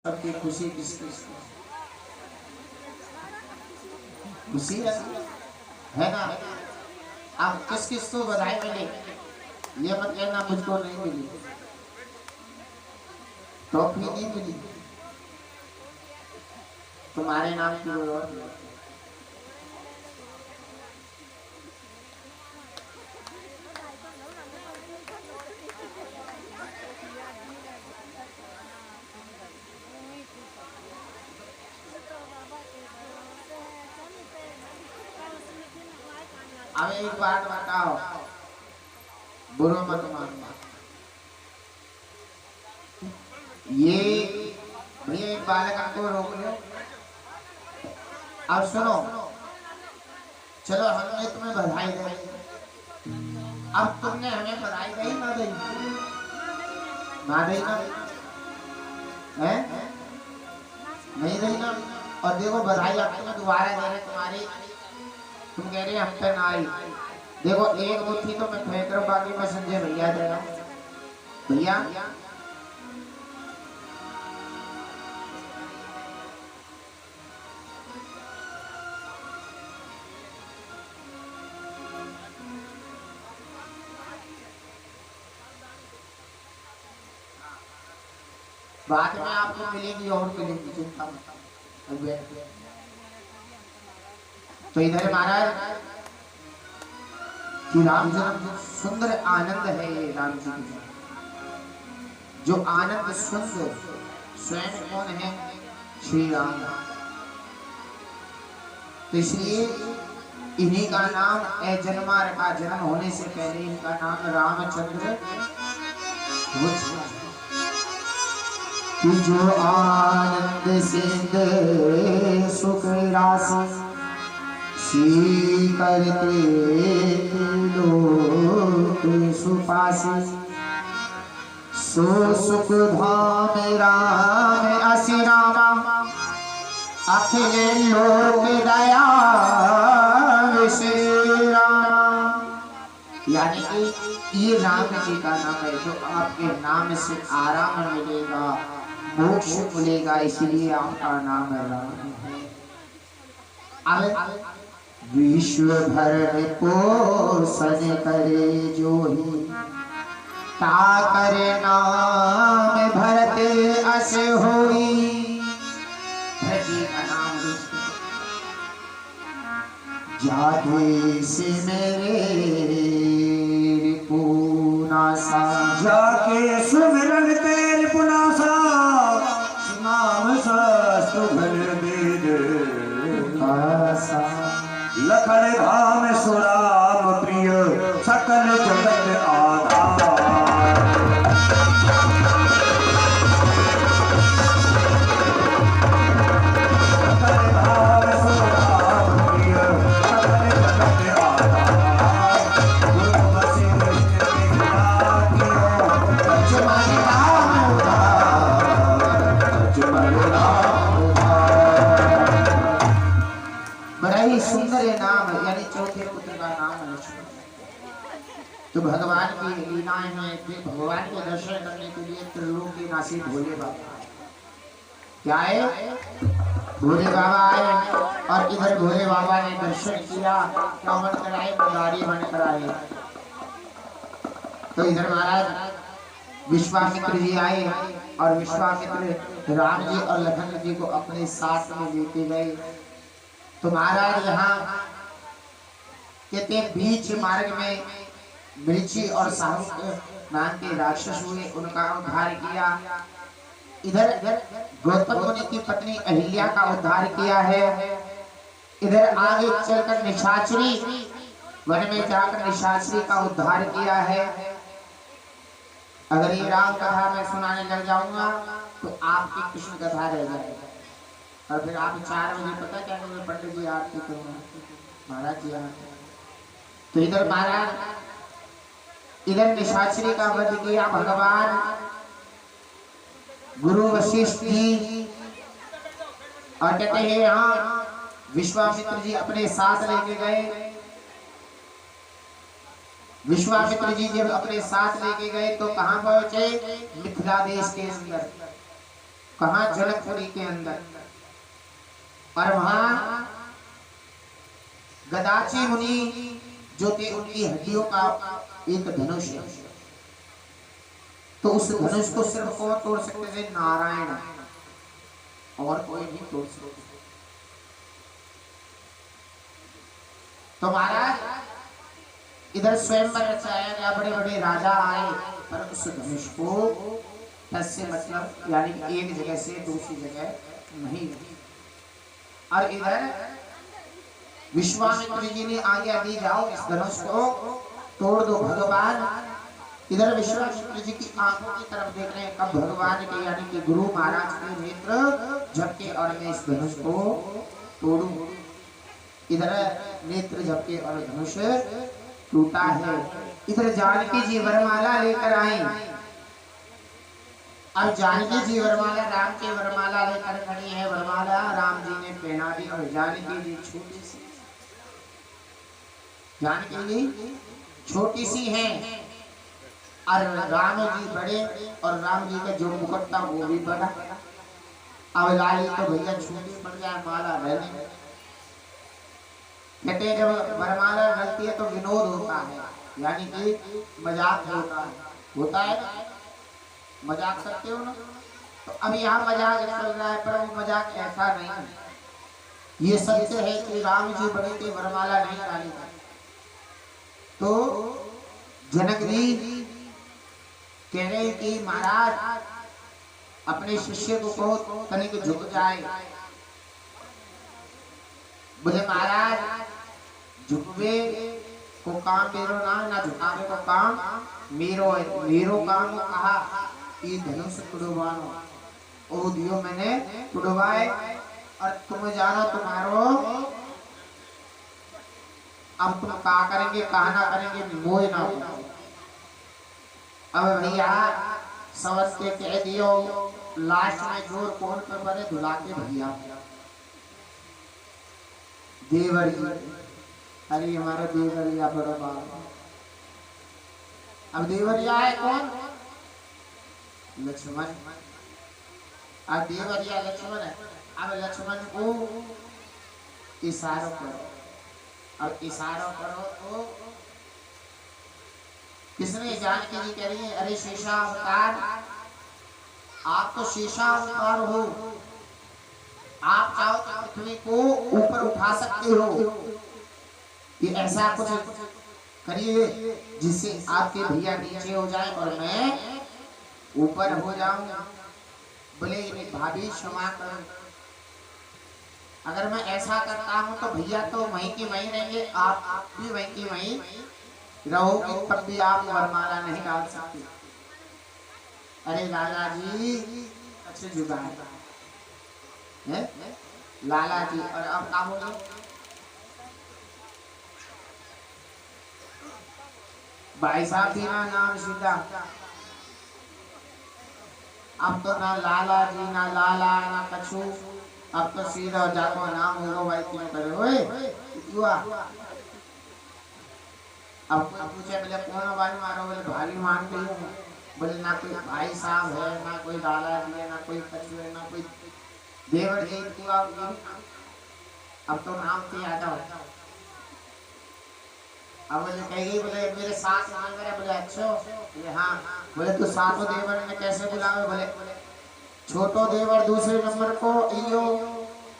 सबकी खुशी किसकी खुशी है ना। अब किस किस को बधाई मिली, ये मत कहना मुझको नहीं मिली, ट्रॉफी नहीं मिली, तुम्हारे नाम की कोई और नहीं। अब एक बात बताओ, बुरा मत मानना। ये भैया एक बालक को रोक लो। अब सुनो, चलो हमने तुम्हें बधाई दी, अब तुमने हमें बधाई दी ना दी, ना दी ना है नहीं दी ना। और देखो बधाई अब तुम्हें दोबारा दे रहे तुम्हारी, तुम कह रहे हम पे ना आई। देखो एक वो थी तो मैं फेंक रहा हूँ, बाकी मैं संजय भैया दे रहा हूँ। भैया बाद में आपको मिलेगी और मिलेगी, चिंता मत। तो इधर महाराज कि राम जन्म सुंदर आनंद है, ये राम जी की जो आनंद सुंदर स्वयं कौन है, श्री राम। तो इसलिए इन्हीं का नाम जन्मा रखा, जन्म होने से पहले इनका नाम रामचंद्र। कि जो आनंद सिंध सुख राशि करते लोक सुपासी, सो सुख धाम राम असि रामा, अखिल लोक दया श्री राम। यानी कि ये राम जी का नाम है, जो आपके नाम से आराम मिलेगा, मोक्ष मिलेगा, इसलिए आपका नाम है राम। विश्व भर में पोषण करे जो ही, ताकर नाम भरते अस होई। जी का नाम जाते से मेरे पुनासा, जाके सुमिरन तेरे पुनासा, नाम शास्त्र भर वेद आसा। लखन धाम सुराम प्रिय सकल जगत आधार। सुंदर नाम, यानी चौथे पुत्र का नाम है लक्ष्मण। तो भगवान की लीलाएं हैं, भगवान के दर्शन करने के लिए त्रिलोकीनाशी भोले बाबा क्या है, भोले बाबा आए। और इधर भोले बाबा ने दर्शन किया, क्या बन कर आए, मुरारी बन कर आए। तो इधर महाराज विश्वामित्र जी आए, और विश्वामित्र राम जी और लखन जी को अपने साथ में लेके गए। तो महाराज यहाँ कहते बीच मार्ग में मिर्ची और साहुक नाम के राक्षस हुए, उनका उद्धार किया। इधर गौतम मुनि की पत्नी अहिल्या का उद्धार किया है। इधर आगे चलकर निशाचरी वन में जाकर निशाचरी का उद्धार किया है। अगर ये राम कथा मैं सुनाने लग जाऊंगा तो आपकी कृष्ण कथा रह जाएगी, और फिर आप 4 बजे पता क्या करोगे, पंडित जी आरती करूंगा, महाराज जी आरती। तो इधर महाराज इधर निशाचरी का वध किया भगवान गुरु वशिष्ठ जी, और कहते हैं यहाँ विश्वामित्र जी अपने साथ लेके गए। विश्वामित्र जी जब अपने साथ लेके गए तो कहां पहुंचे, मिथिला देश के अंदर। कहा जनकपुरी के अंदर, और वहां गदाची मुनि जो थे उनकी हड्डियों का एक धनुष है। तो उस धनुष को सिर्फ कौन तोड़ सकते थे? नारायण, और कोई नहीं तोड़ सकते। तो महाराज इधर स्वयंवर रचाया गया, बड़े बड़े राजा आए, पर उस धनुष को टस से मतलब यानी कि एक जगह से दूसरी जगह नहीं। और इधर विश्वामित्र जी ने आज्ञा दी, जाओ इस धनुष को तोड़ दो भगवान। इधर विश्वामित्र जी की आंखों की तरफ देख रहे हैं, कब भगवान के यानी कि गुरु महाराज के नेत्र झपके और मैं इस धनुष को तोड़ूं। इधर नेत्र झपके और धनुष टूटा है। इधर जानकी जी वरमाला लेकर आई। अब जानकी जी वरमाला, राम के वरमाला लेकर खड़ी है। वरमाला राम जी ने पहना दी और जानकी जी छोटी सी, जानकी जी छोटी सी है और राम जी बड़े, और राम जी का जो मुकुट था वो भी बड़ा। अब लाली तो भैया छोटी पड़ जाए, माला रहने। कहते जब वरमाला डलती है तो विनोद होता है, यानी कि मजाक होता है। मजाक करते हो ना, तो अब यहाँ मजाक चल रहा है, पर वो मजाक ऐसा नहीं है। ये सत्य है कि राम जी बड़े थे, वरमाला नहीं डाली। तो जनक जी कह रहे कि महाराज अपने शिष्य को कहो तनिक झुक जाए। बोले महाराज झुकवे को काम मेरो ना झुकावे को काम मेरो है। मेरो काम कहा कि धनुष तुड़वानो, ओ दियो मैंने तुड़वाए, और तुम जानो तुम्हारो अब तुम कहा करेंगे कहा ना करेंगे मोह ना हो। अब भैया सवस के कह दियो, लास्ट में जोर कौन पे पड़े? धुला के भैया देवरिया। अरे हमारा देवरिया बड़ा बात। अब देवरिया है कौन? लक्ष्मण। अब देवरिया लक्ष्मण है। अब लक्ष्मण को इशारा करो, अब इशारा करो तो किसने? जानकी जी कह रही है, अरे शेषा अवतार, आप तो शेषा अवतार हो, आप चाहो तो पृथ्वी को ऊपर उठा सकते हो। ये ऐसा कुछ करिए जिससे आपके भैया नीचे हो जाए और मैं ऊपर हो जाऊं। बोले भाभी क्षमा करो, अगर मैं ऐसा करता हूं तो भैया तो वहीं के वहीं रहेंगे, आप भी वहीं के वहीं रहोगे, तब भी आप वरमाला नहीं डाल सकते। अरे लाला जी अच्छे जुगा है लाला जी। और अब क्या बोले? भाई साहब भी ना नाम सीधा, अब तो ना लाला जी ना लाला ना कछु, अब तो सीधा जाको नाम होगा भाई क्यों करे हुए। अब पूछे बोले कौन भाई मारो? बोले भाई मानते हो। बोले ना कोई भाई साहब है, ना कोई लाला जी है, ना कोई कछु है, ना कोई देवर जी। अब तो नाम से याद हो। अब बोले कहेगी, बोले मेरे साथ देवर है। बोले अच्छा? बोले हाँ। बोले तो सातों देवर ने कैसे बुलावे? बोले छोटो देवर दूसरे नंबर को इयो,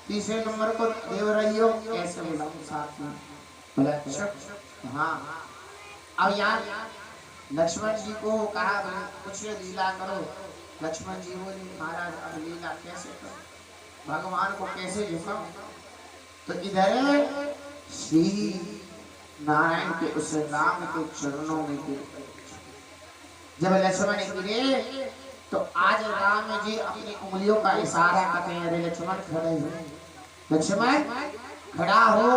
तीसरे नंबर को देवर इयो, कैसे बुलाओ साथ में? बोले अच्छा हाँ। अब यार लक्ष्मण जी को कहा कुछ लीला करो। लक्ष्मण जी बोले महाराज अब लीला कैसे करो, भगवान को कैसे झुकाऊं? तो इधर श्री नारायण के उस राम के चरणों में गिर। जब लक्ष्मण गिरे तो आज राम जी अपनी उंगलियों का इशारा करते हैं, अरे लक्ष्मण खड़े हो, लक्ष्मण खड़ा हो।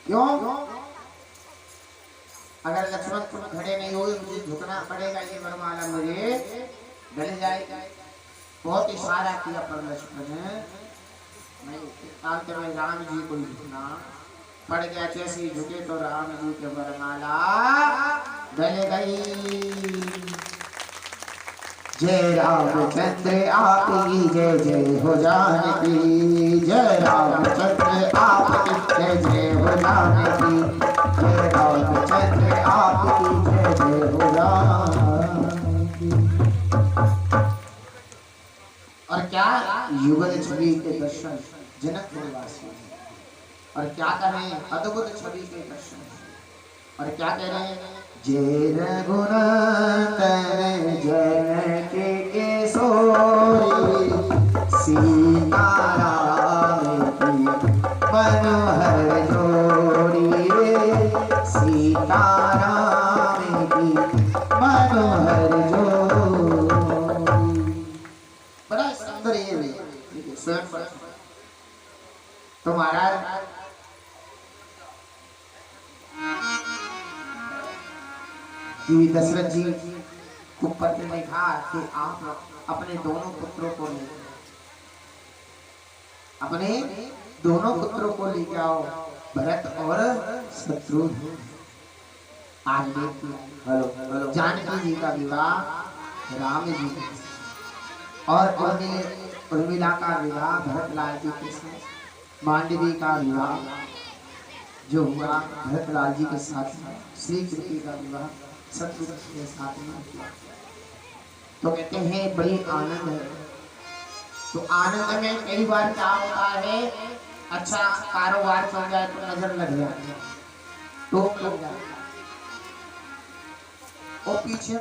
क्यों? अगर लक्ष्मण तुम खड़े नहीं हुए मुझे झुकना पड़ेगा, ये वरमाला मुझे डल जाएगा। बहुत इशारा किया पर लक्ष्मण नहीं, राम जी को झुकना पड़ गया। जैसे झुके तो राम जी के वरमाला डल गई। जय रामचंद्र आपकी जय जय हो जानकी, जय रामचंद्र आपकी जय जय हो जानकी, जय रामचंद्र आपकी जय जय हो जानकी। और क्या युगल छवि के दर्शन जनकपुर वासी, और क्या करें अद्भुत छवि के दर्शन, और क्या कह रहे हैं, जय रघुनंदन जनकी किशोरी, सीताराम की मनोहर जोड़ी, सीताराम की मनोहर जोड़ी। बड़ा सुंदर ये स्वयं पर। तो महाराज कि दशरथ जी को पत्र लिखा कि आप अपने दोनों पुत्रों को ले, अपने दोनों पुत्रों को लेके आओ, भरत और शत्रुघ्न। आज हेलो जानकी जी का विवाह राम जी और उर्मिला का विवाह भरतलाल जी के साथ, मांडवी का विवाह जो हुआ भरतलाल जी के साथ, श्री कृति का विवाह शत्रुघ्न के साथ में किया। तो कहते हैं बड़ी आनंद है। तो आनंद में कई बार क्या होता है, अच्छा कारोबार चल जाए तो नजर लग जाती है, तो लग जाता है, और पीछे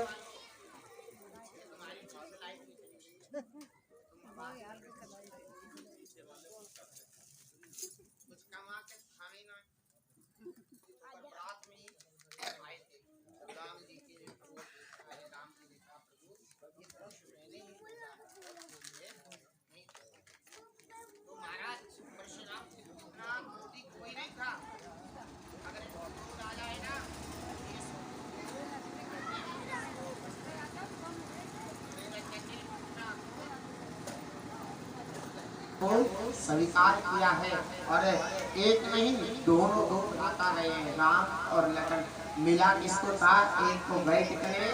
स्वीकार किया है। और एक नहीं दोनों दो भ्राता रहे हैं, राम और लखन, मिला किसको था, एक को गए कितने,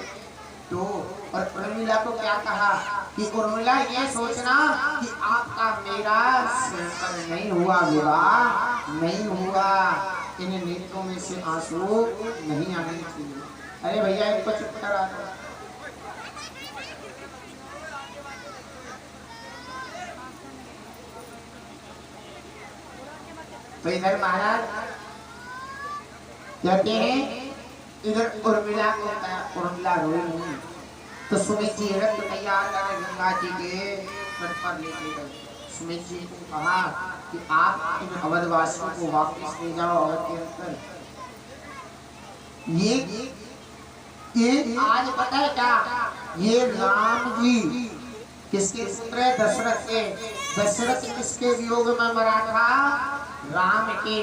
दो। और उर्मिला को क्या कहा कि उर्मिला ये सोचना कि आपका मेरा नहीं हुआ, विवाह नहीं हुआ, इन नेत्रों में से आंसू नहीं आने चाहिए। अरे भैया इनको चुप करा दो। तो इधर महाराज कहते हैं, इधर उर्मिला को उर्मिला रोई नहीं, तो सुमित जी रथ तैयार कर गंगा जी के तट पर लेके गए। सुमित जी को कहा कि आप इन अवधवासियों को वापस ले जाओ अवध के अंदर। ये आज पता है क्या, ये राम जी किसके पुत्र है, दशरथ के। दशरथ किसके वियोग में मरा था, राम के।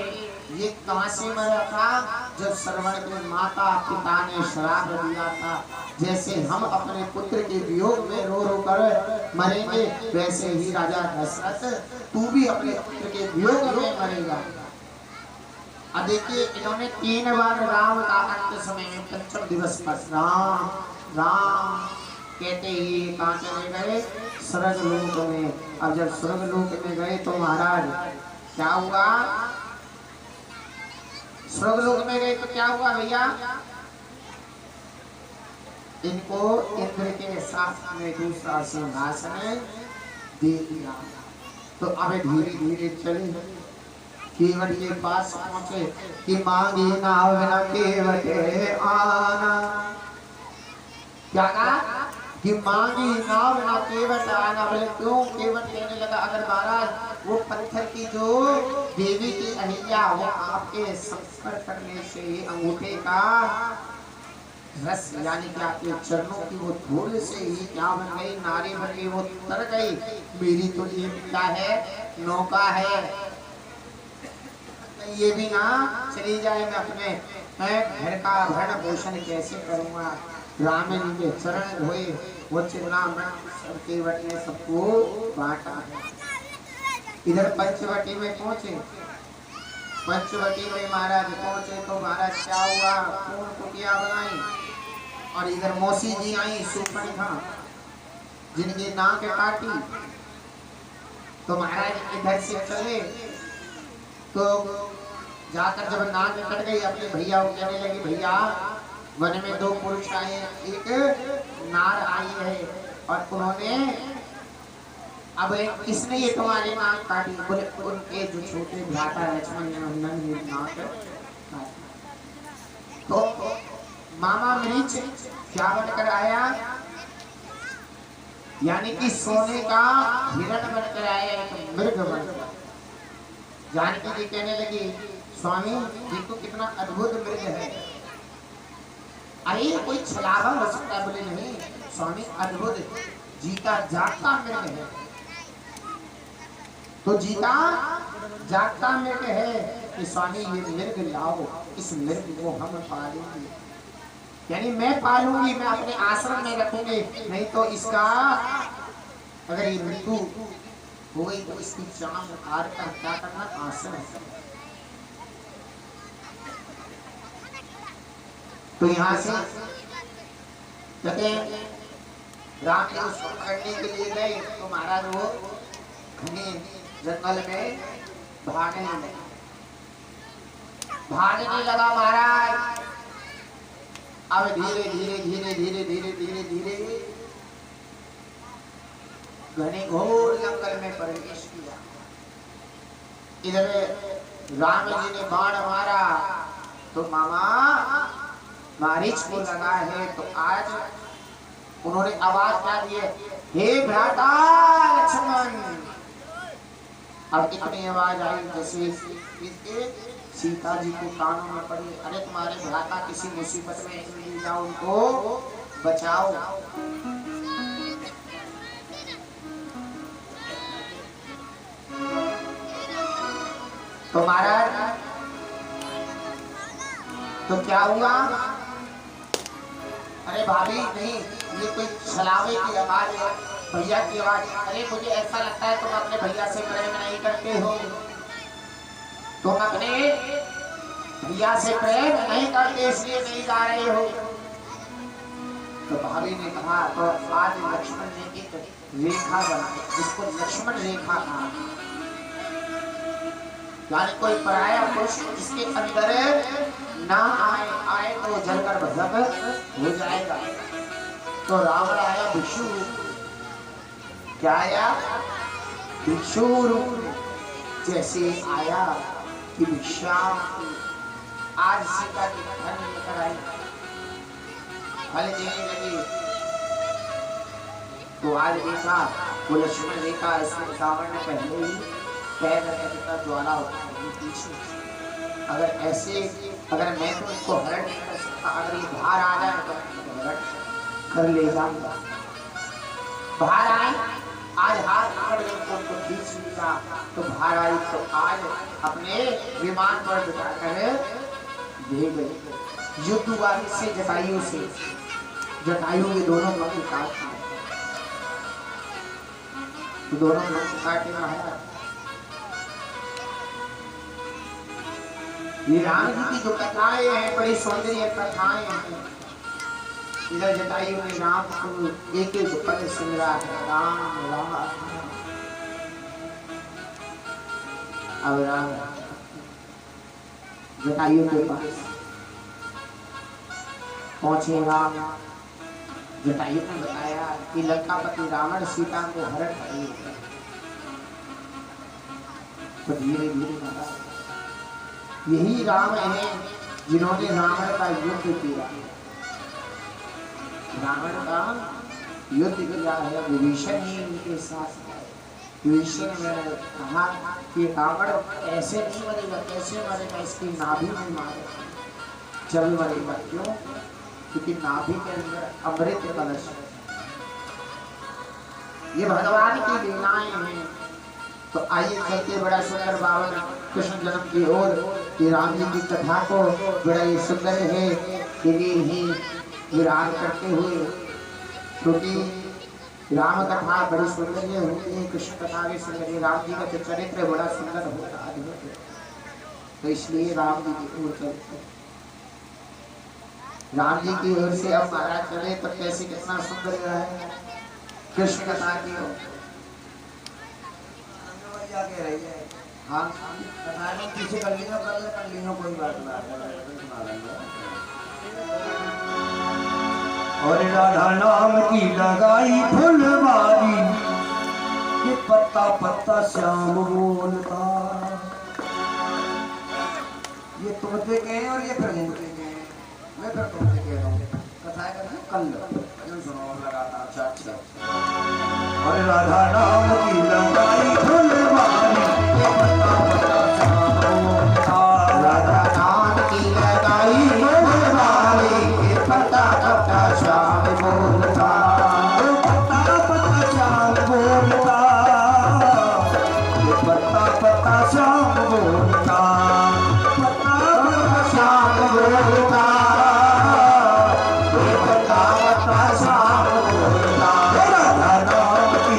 ये कहां से मरा था, जब श्रवण के माता पिता ने श्राप दिया था, जैसे हम अपने पुत्र के वियोग में रो रो कर मरेंगे, वैसे ही राजा दशरथ तू भी अपने पुत्र के वियोग में मरेगा। अब देखिए इन्होंने 3 बार राम का अंत समय में पंचम दिवस पर राम राम कहते ही कहाँ चले गए, स्वर्ग लोक में। अब जब स्वर्ग लोक में गए तो महाराज क्या हुआ, स्वर्ग लोक में गए तो क्या हुआ भैया, इनको इंद्र के साथ में दूसरा सिंहासन दे दिया। तो अब धीरे धीरे चले, केवट के पास पहुंचे कि मांगी नाव बिना केवट आना। क्या कहा कि मांगी नाव बिना केवट आना। बोले क्यों, केवट कहने लगा, अगर महाराज वो पत्थर की जो देवी की अहिल्या, वो आपके संस्पर्श करने से ही अंगूठे का रस यानी कि आपके चरणों की वो धूल से ही क्या बन गई, नारी बन गई, वो तर गई। मेरी तो ये क्या है, नौका है, ये भी ना चली जाए, मैं अपने घर का भरण पोषण कैसे करूँगा। राम जी के चरण धोए, वो चिन्नामृत केवट ने सबको बांटा है। इधर पंचवटी में पहुंचे, पंचवटी में महाराज पहुंचे तो महाराज क्या हुआ, पूर्ण कुटिया बनाई। और इधर मौसी जी आई सुपर्णखा, जिनकी नाक काटी तो महाराज इधर से चले तो जाकर जब नाक कट गई अपने भैया को कहने लगी, भैया वन में दो पुरुष आए, एक नार आई है और उन्होंने अब किसने ये तुम्हारी नाक काटी? बोले उनके जो छोटे भ्राता लक्ष्मण ने उन्होंने ये नाक काटी। तो मामा मरीच क्या बनकर आया? यानी कि सोने का हिरण बनकर आया, एक मृग बनकर। जानकी जी कहने लगी, स्वामी देखो कितना अद्भुत मृग है। अरे कोई छलावा हो सकता? बोले नहीं स्वामी, अद्भुत जीता जागता मृग है। तो जीता जागता मृग है कि स्वामी ये मृग लाओ, इस मृग को हम पालेंगे, यानी मैं पालूंगी, मैं अपने आश्रम में रखूंगी, नहीं तो इसका अगर ये मृत्यु हो गई तो इसकी जान हार कर क्या करना आसन है। तो यहाँ से कहते राम जी उसको पकड़ने के लिए गए तो महाराज वो घने जंगल में भागने लगा महाराज। अब धीरे धीरे धीरे धीरे धीरे धीरे धीरे घने घोर जंगल में प्रवेश किया। इधर राम जी ने बाण मारा तो मामा मारीच को लगा है, तो आज उन्होंने आवाज क्या दी है, हे भ्राता लक्ष्मण। अब इतनी आवाज आई जैसे सीता जी को कानों में पड़ी, अरे तुम्हारे भ्राता किसी मुसीबत में ले जाओ, उनको बचाओ। तो महाराज तो क्या हुआ? अरे भाभी नहीं, ये कोई छलावे की आवाज है, भैया की आवाज। अरे मुझे ऐसा लगता है तुम अपने भैया से प्रेम नहीं करते हो, तुम अपने भैया से प्रेम नहीं करते इसलिए नहीं जा रहे हो। तो भाभी ने कहा तो आज लक्ष्मण ने एक रेखा बनाई जिसको लक्ष्मण रेखा कहा, यानी कोई पराया पुरुष इसके अंदर ना आए तो जलकर भस्म हो जाएगा। तो रावण आया भिक्षु, क्या आया? भिक्षु रूप जैसे आया कि भिक्षा आज सीता के घर में लेकर आई, फल देने लगी। तो आज देखा वो लक्ष्मण रेखा, इसमें रावण ने पहले ही पैर रखा कितना ज्वाला होता है पीछे। अगर ऐसे अगर मैं तो इसको हरण नहीं कर सकता, अगर ये बाहर आ जाए तो हरण कर ले जाऊंगा। बाहर आए, आज हाथ पकड़ के उनको खींच लिया, तो बाहर आई तो आज अपने विमान पर बिठा कर ले गए। युद्ध हुआ से जटायु से, जटायु के दोनों पक्ष काट तो दोनों पक्ष काटे महाराज। ये राम जी की जो कथाएं हैं बड़ी सौंदर्य कथाएं हैं। इधर जटायु ने राम को एक एक पद सिमरा है, राम राम। अब राम जटायु के पास पहुंचे राम। जटायु ने बताया कि लंकापति रावण सीता को हरण कर, तो धीरे धीरे बताया यही राम है जिन्होंने रावण का युद्ध किया, रावण का युद्ध किया है। विभीषण ही उनके साथ है। विभीषण ने कहा कि रावण ऐसे नहीं मरेगा, कैसे मरेगा? इसकी नाभि में मारेगा, जब मरेगा। क्यों? क्योंकि नाभि के अंदर अमृत कलश है। ये भगवान की लीलाएं हैं। तो आइए चलते बड़ा सुंदर बावन कृष्ण जन्म की ओर। ये राम जी की कथा को बड़ा ये सुंदर है कि ही विराम करते हुए, क्योंकि राम कथा बड़ी सुंदर होती है, कृष्ण कथा भी सुंदर है। राम जी का जो चरित्र बड़ा सुंदर होता है, तो इसलिए राम जी की ओर चलते। राम जी की ओर से अब महाराज चले तो कैसे कितना सुंदर है। कृष्ण कथा की हो। आगे रही है। हाँ कथा में पीछे कर लीजिए, कर लीजिए, कोई बात नहीं। और राधा नाम की लगाई फुलवारी, ये पत्ता पत्ता श्याम बोलता। ये तुमसे कहे और ये फिर मुझसे कहे, मैं फिर तुमसे कह रहा हूँ। कथा करना कल भजन सुनो लगातार। अच्छा। और राधा नाम की लगाई फुलवारी, ये पत्ता पत्ता श्याम बोलता। राधा नाम की लगाई फुलवारी, ये पत्ता पत्ता श्याम बोलता। पत्ता पत्ता श्याम बोलता, ये पत्ता पत्ता श्याम बोलता। पत्ता पत्ता श्याम बोलता, ये पत्ता पत्ता श्याम बोलता। राधा नाम की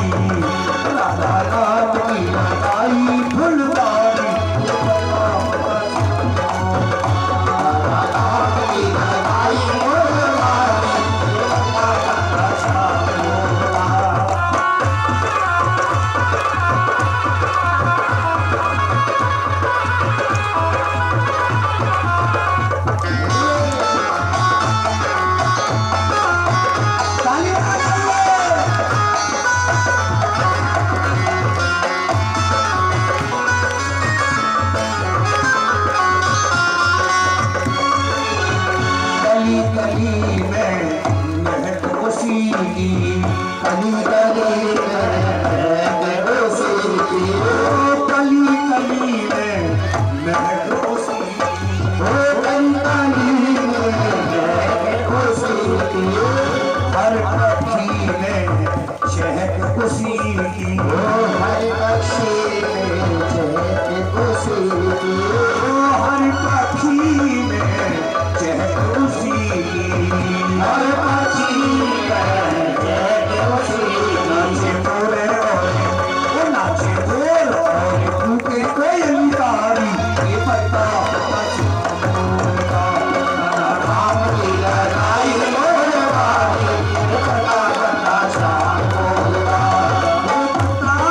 लगाई फुलवारी, ये पत्ता पत्ता श्याम बोलता। राधा नाम की लगाई फुलवारी, ये पत्ता पत्ता श्याम बोलता। गली गली में महक खुशी की, कली कली में खुशी की, गली गली में महक खुशी की। कली कली में खुशी की, हर पक्षी में चहक खुशी की। हर पक्षी में चहक खुशी की, हर पक्षी में चहक खुशी की। हर पक्षी में चहक खुशी की। नाचे बोले और नाचे बोल और फूके कोयल तारी, ये पत्ता पत्ता श्याम बोलता। राम की लगाई फुलवारी, ये पत्ता पत्ता श्याम बोलता। पत्ता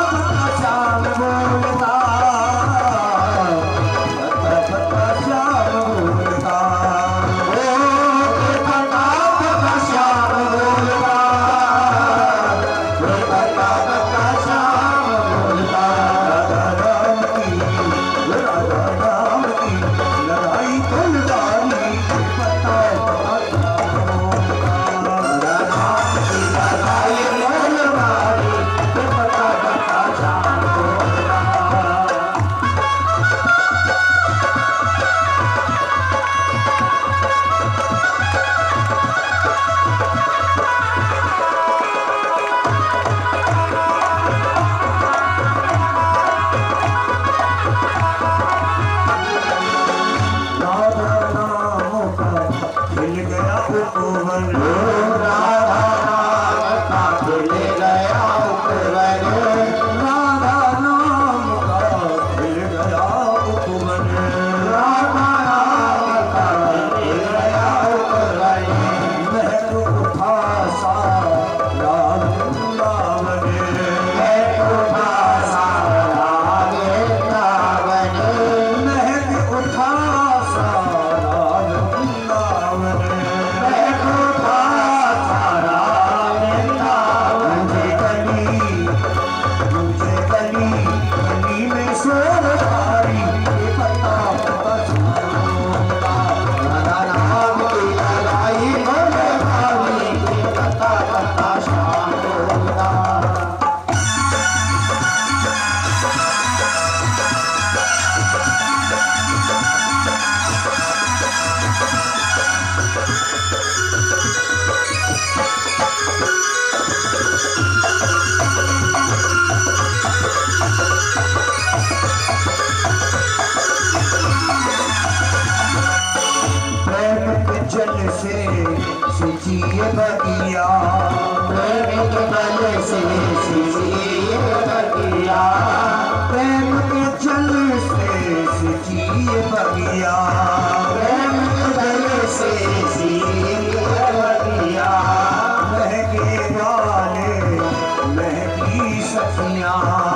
कन्या